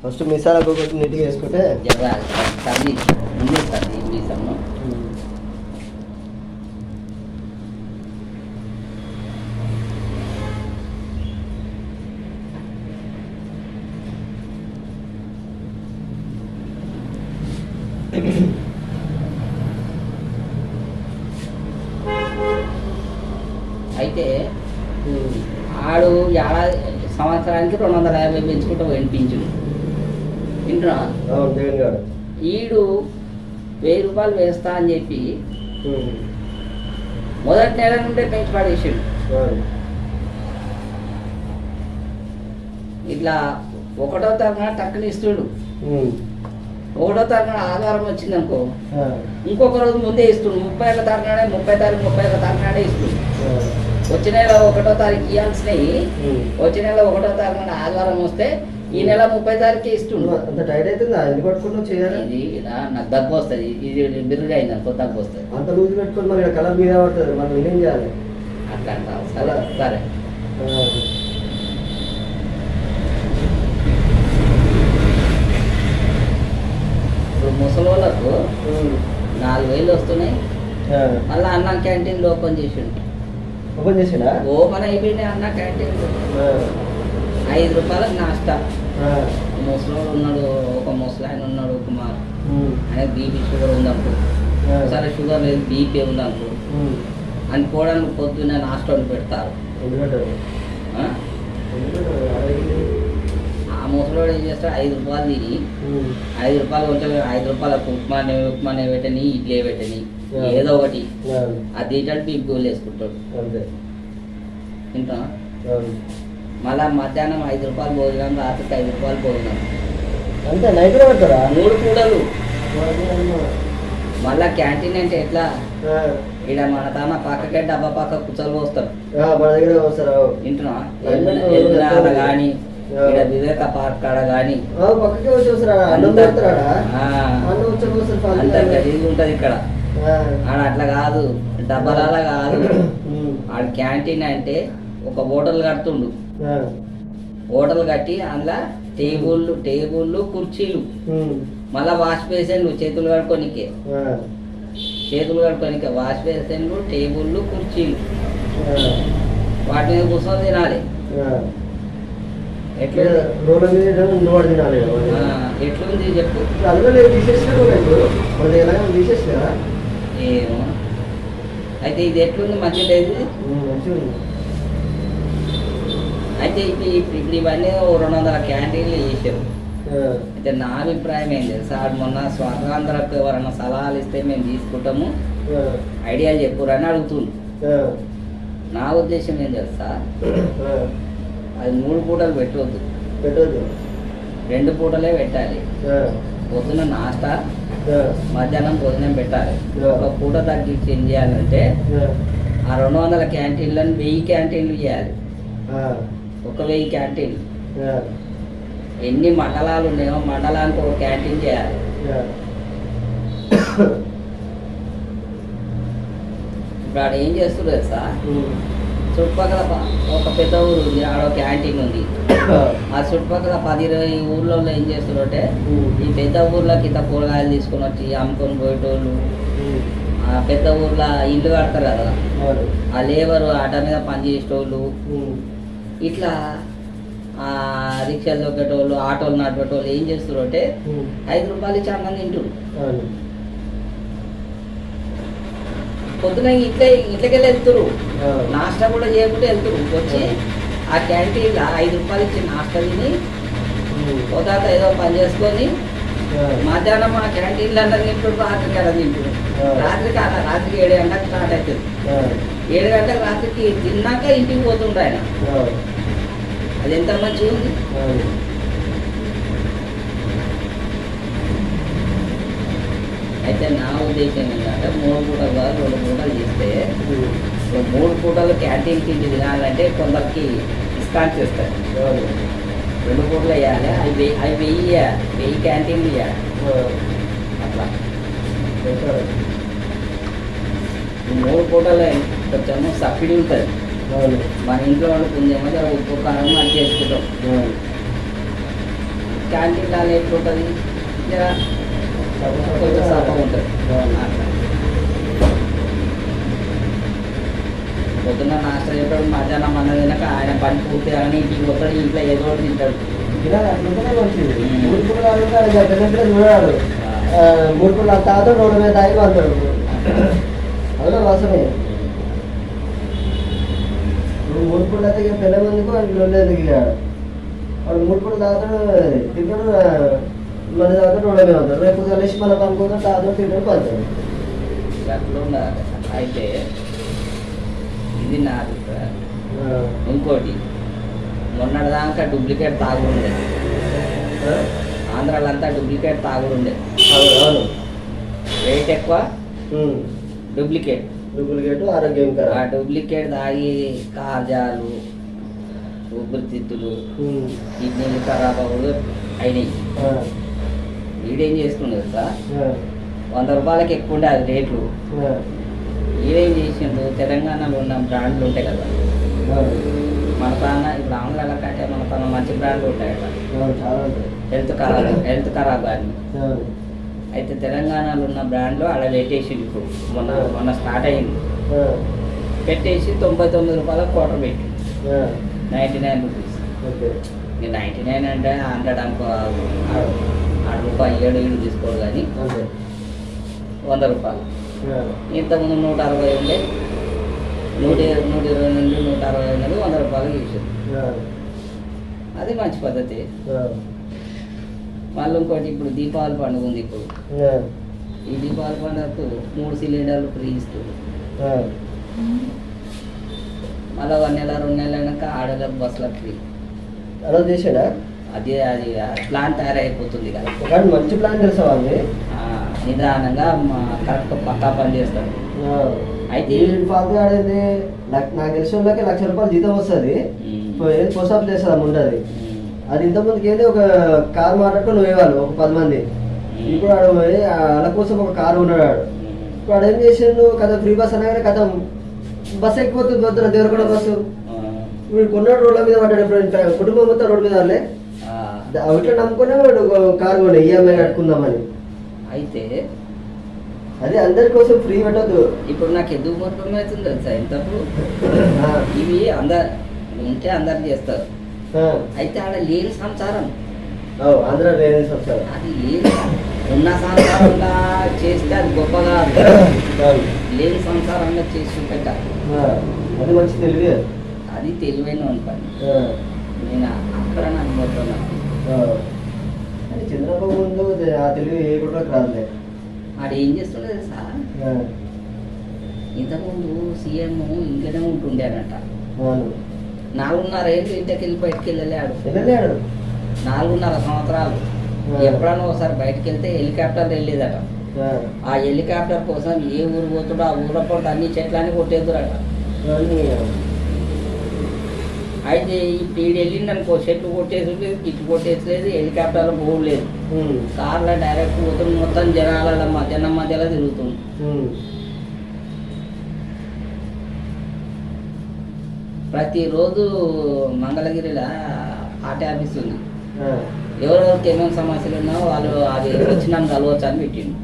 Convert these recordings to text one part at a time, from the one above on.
First మిసాలా ఒకటి నీట్గా వేసుకుంటే సర్ది ముందే సర్ది మీసము అయితే ఆడు ఏడాది సంవత్సరానికి 250 పెంచుకుంటూ వినిపించుడు వింటున్నా ఈడు 1000 రూపాయలు వేస్తా అని చెప్పి మొదటి నెల నుండే పెంచి పడేసాడు. ఇట్లా 1వ తరగతి టక్కుని ఇస్తుడు. 1వ తరగతి ఆధారం వచ్చింది అనుకో ఇంకొక రోజు ముందే ఇస్తుడు. 30వ తరగతి 30 తారీఖు 31వ తరగతి ఇస్తుడు. వచ్చే నెల 1వ తారీఖు ఇవ్వాల్సినవి వచ్చే నెల 1వ తారీఖు ఆదివారం వస్తే ఈ నెల 30 తారీఖే ఇస్తుండు. అంత టైట్ అవుతుందా? ఎందుకు పట్టుకుంటున్నావు చేయాలి? ఇది నాకు దగ్గు వస్తుంది. ఇది బిర్రుగా అయింది అనుకో దగ్గు వస్తుంది. అంత లూజ్ పెట్టుకొని మరి కలర్ మీద పడుతుంది. మనం ఏం చేయాలి? అట్లా అంటావు. సరే సరే ఇప్పుడు ముసలి వాళ్ళకు 4000 వస్తున్నాయి. మళ్ళీ అన్న క్యాంటీన్లో ఓపెన్ చేసిండు. ఓపెన్ చేసిండా? ఓపెన్ అయిపోయినాయి అన్న క్యాంటీన్. 5 రూపాయలకు నాస్టా. ముసలోడు ఉన్నాడు, ఒక ముసలి ఆయన ఉన్నాడు కుమార్. ఆయన బీపీ షుగర్ ఉందనుకో, సరే షుగర్ లేదు బీపీ ఉందనుకో అని పోవడానికి పొద్దున్నే నాస్టా పెడతారు. ఆ ముసలోడు ఏం చేస్తాడు? 5 రూపాయలు తిని 5 రూపాయలు కొంచెం 5 రూపాయలకు ఉప్మానే పెట్టని ఇడ్లీ పెట్టని ఏదో ఒకటి అది తింటాడు. బీపీ గోలు వేసుకుంటాడు. ఇంత మళ్ళా మధ్యాహ్నం 5 రూపాయలు భోజనం, రాత్రికి 5 రూపాయలు భోజనం. అంతే నైట్ పెడతారా? 3 పూటలు. మళ్ళా క్యాంటీన్ అంటే ఎట్లా? ఇక్కడ మన తన పక్కకే డబ్బా పక్క కుచ్చలు పోస్తారు. వింటున్నా? కానీ ఇక్కడ వివేక పార్క్ కాడ కానీ అంత గలీజ్ ఉంటది ఇక్కడ. ఆడ అట్లా కాదు, డబ్బాల కాదు. ఆడ క్యాంటీన్ అంటే ఒక హోటల్ కడుతుండు. హోటల్ కట్టి అందులో టేబుళ్ళు కుర్చీలు, మళ్ళా వాష్ బేసిన్లు చేతులు కడుక్కోనికే వాష్ బేసిన్లు టేబుళ్ళు కుర్చీలు వాటి మీద కూర్చొని తినాలి. ఎట్లుంది చెప్పు? ఏమో అయితే ఇది ఎట్లుంది? మంచిగా లేదు. అయితే ఇప్పుడు ఇవన్నీ 200 క్యాంటీన్లు చేసారు. అయితే నా అభిప్రాయం ఏం తెలుసా? మొన్న స్వాతంత్రకు ఎవరన్నా సలహాలు ఇస్తే మేము తీసుకుంటాము, ఐడియాలు చెప్పురని అడుగుతుంది. నా ఉద్దేశం ఏం తెలుసా? అది 3 పూటలు పెట్టవద్దు, 2 పూటలే పెట్టాలి. పొద్దున నాస్టా, మధ్యాహ్నం భోజనం పెట్టాలి. ఒక పూట తగ్గించి ఏం చేయాలంటే ఆ 200 క్యాంటీన్లను 1000 క్యాంటీన్లు చేయాలి. ఒక 1000 క్యాంటీన్లు. ఎన్ని మండలాలు ఉన్నాయో మండలానికి ఒక క్యాంటీన్ చేయాలి. ఇప్పుడు ఆడ ఏం చేస్తున్నారు సార్? చుట్టుపక్కల ఒక పెద్ద ఊరు ఉంది, ఆడ క్యాంటీన్ ఉంది. ఆ చుట్టుపక్కల 10-20 ఊర్లలో ఏం చేస్తున్నారంటే ఈ పెద్ద ఊర్లోకి ఇంత కూరగాయలు తీసుకొని వచ్చి అమ్ముకొని పోయేటోళ్ళు, ఆ పెద్ద ఊర్లో ఇల్లు కడతారు కదా, ఆ లేబరు ఆట మీద పని చేసేటోళ్ళు, ఇట్లా రిక్షాలు దొక్కేటోళ్ళు, ఆటోలు నడిపేటోళ్ళు ఏం చేస్తున్నారంటే 5 రూపాయలు ఇచ్చి అన్నం తింటారు. పొద్దున ఇంట్లోకి వెళ్తారు, నాస్టా కూడా చేయకుండా వెళ్తారు. వచ్చి ఆ క్యాంటీన్లో 5 రూపాయలు ఇచ్చి నాస్టా తిని తర్వాత ఏదో పని చేసుకొని మధ్యాహ్నం ఆ క్యాంటీన్లో అన్నం తింటారు, రాత్రికి అన్నం తింటారు. రాత్రికి 7 గంటలకు స్టార్ట్ అవుతుంది. 7 గంటలకు రాత్రికి తిన్నాక ఇంటికి పోతుండ్రు ఆయన. అది ఎంత మంచిగా ఉంది. అయితే నా ఉద్దేశం ఏంటంటే 3 పూటలు కాదు 2 పూటలు చేస్తే 3 పూటలు క్యాంటీన్ తిండి తినాలంటే కొందరికి డిస్కౌంట్ చేస్తారు. 2 పూటలు వేయాలి. అవి 1000 క్యాంటీన్లు ఇవ్వాలి. అట్లా 3 పూటలు కొంచెము సబ్సిడీ ఉంటుంది. మన ఇంట్లో వండుకుందేమో ఉప్పు కారం అది చేసుకుంటాం. క్యాంటీన్ లాగా ఎట్లుంటుంది జరా కొంచెం సర్పం ఉంటుంది అట్లా పొద్దున్న నాస్తా చేస్తాడు, మధ్యాహ్నం అన్నం తినక ఆయన పని పూర్తి కానీ ఇంటికి పోతాడు, ఇంట్లో ఏదో ఒకటి తింటాడు. అట్లుంటేనే మంచిది. మూడు పూటలు చూడాడు, మూడు పూటలు అంత తాగుతాడు, రోడ్డు మీద తాగి పడతాడు. అవునా వాసమే. నువ్వు మూడు పూటలు అయితే ఇక పిల్లల మందికి వాడు లేదు ఇయ్యాడు. వాడు మూడు పూటలు తాగుతాడు, తింటాడు, మళ్ళీ తాగుతాడు, రోడ్డు మీద అవుతాడు. రేపు కలిసి మళ్ళీ పనుకుంటాడు, తాగుతాడు, తింటాడు, పడతాడు. అట్లా ఉండాలి. అయితే ఇది నా అభిప్రాయం. ఇంకోటి మొన్నటిదాకా డూప్లికేట్ తాగుడు ఉండే, ఆంధ్రాలో అంతా డూప్లికేట్ తాగుడు ఉండే. అవును, రేట్ ఎక్కువ, డూప్లికేట్ ఆరోగ్యం ఆ డూప్లికేట్ తాగి కాజాలు, ఊపిరితిత్తులు, కిడ్నీలు ఖరాబ్ అవ్వడు అయినాయి. వీడేం చేస్తుండే తెలుసా, 100 రూపాయలకి ఎక్కువ ఉండే అది రేట్లు. వీడేం చేసిండు, తెలంగాణలో ఉన్న బ్రాండ్లు ఉంటాయి కదా మన తాన, ఇప్పుడు ఆంధ్రాల కంటే మన తన మంచి బ్రాండ్లు ఉంటాయి కదా, హెల్త్ ఖరాబ్ కానీ. అయితే తెలంగాణలో ఉన్న బ్రాండ్లో అలా పెట్టేసిండు. ఇప్పుడు మొన్న స్టార్ట్ అయింది, పెట్టేసి 99 రూపాయలకు క్వార్టర్ పెట్టి 99 రూపీస్. 99 అంటే 100 అనుకో, ఆడు రూపాయలు 7 తీసుకోడు కానీ 100 రూపాయలు. ఇంతకుముందు 160 ఉండే, 120 నుండి 160 ఉన్నది 100 రూపాయలు చేసారు. అది మంచి పద్ధతి. మళ్ళీ ఇంకోటి, ఇప్పుడు దీపావళి పండుగ ఉంది. ఇప్పుడు ఈ దీపావళి పండుగకు 3 సిలిండర్లు ఫ్రీ ఇస్తుంది. మళ్ళీ 1 నెల 2 నెలలు అయినాక ఆడలకు బస్సులకు ఫ్రీ. అలా చేసాడా? అది ప్లాన్ తయారైపోతుంది కదా. కానీ మంచి ప్లాన్ తెలుసా వాళ్ళు, నిదానంగా కరెక్ట్ పక్కా పని చేస్తాడు. అయితే ఫాల్తూ ఆడేది నాకు తెలిసిన వాళ్ళకి 1,00,000 రూపాయలు జీతం వస్తుంది, పోస్ట్ ఆఫీస్ చేస్తుంది ఉంటుంది. అది ఇంతమందికి ఏంటి, ఒక కారు మాట్లాడుకొని పోయేవాళ్ళు ఒక 10 మంది. ఇప్పుడు ఆడు వాళ్ళ కోసం ఒక కారు ఉన్నాడు. ఇప్పుడు వాడు ఏం చేసిండు, కదా ఫ్రీ బస్ అనగానే కదా బస్సు ఎక్కిపోతుంది, పోతున్నా దేవరకొండ బస్సు. వీడు కొన్నాడు, రోడ్ల మీద పడ్డాడు. కుటుంబం మొత్తం రోడ్డు మీద వాళ్ళే ఇట్లా నమ్ముకునే వాడు కారు కొనే ఈఎంఐ కట్టుకుందామని. అయితే అదే అందరి కోసం ఫ్రీ పెట్టద్దు. ఇప్పుడు నాకు ఎందుకు మొత్తం అవుతుంది తెలుసా, ఇంతప్పుడు ఇవి అందరు ఉంటే అందరు చేస్తారు. అయితే ఆడ లేని సంసారం, ఆంధ్ర లేని సంసారం, అది లేని ఉన్న సంసారంగా చేస్తే అది గొప్పగా, లేని సంసారంగా చేసి పెట్టాలి. అది మంచి తెలివి, అది తెలివైన పని. నేను అక్కడ నాకు మొత్తం చంద్రబాబు ముందు ఆ తెలివి ఏ కూడా రాదులే. ఆడు ఏం చేస్తుండే తెలుసా, ఇంతకుముందు సీఎం ఇంకనే ఉంటుండేనట. 4.5 ఏళ్ళు ఇంటికి వెళ్ళి బయటకు వెళ్ళాడు. 4.5 సంవత్సరాలు. ఎప్పుడైనా ఒకసారి బయటకు వెళ్తే హెలికాప్టర్ వెళ్ళేదట. ఆ హెలికాప్టర్ కోసం ఏ ఊరు పోతుండో ఆ ఊళ్ళో పడితే అన్ని చెట్లన్నీ కొట్టేదురట. అయితే ఇప్పుడు ఈడు వెళ్ళింది అనుకో, చెట్లు కొట్టేసి ఇటు కొట్టేసలేదు, హెలికాప్టర్లో పోలేదు, కార్లో డైరెక్ట్ పోతుంది, మొత్తం జనాల మధ్యలో తిరుగుతుంది. ప్రతిరోజు మంగళగిరిలో ఆర్టీ ఆఫీస్ ఉంది. ఎవరెవరికి ఏమేమి సమస్యలు ఉన్నాయో వాళ్ళు అది వచ్చి నన్ను కలవచ్చు అని పెట్టిండు.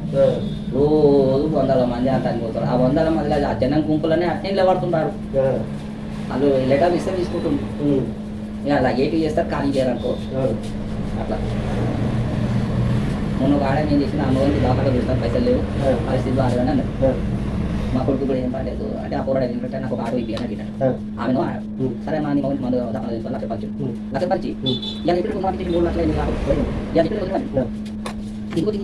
రోజు 100 మంది అంటానికి పోతారు. ఆ 100 మందిలో ఆ జనం గుంపులనే అట్నే నిలబడుతుంటారు. వాళ్ళు లెటర్ ఇస్తే తీసుకుంటుండ్రు. ఇక అలా ఏటీ చేస్తారు, ఖాళీ చేయరనుకో అట్లా. మొన్న ఒక ఆడ ఏం చేసిన, ఆ రోజు దాకా చూస్తాను, పైసలు లేవు, పరిస్థితి బాగానే అన్నారు. మా కొడుకు కూడా ఏం పడలేదు అంటే, ఆ పోరాడు ఏంటంటే నాకు ఒక ఆటో ఇప్పి అని అడిగినాడు. ఆమెను సరే మా నీ మందు లక్ష పంచి ఇలా ఇప్పుడు మాకు 3 లక్షలు అయింది కాదు, ఇంకోటి ఇంకోటి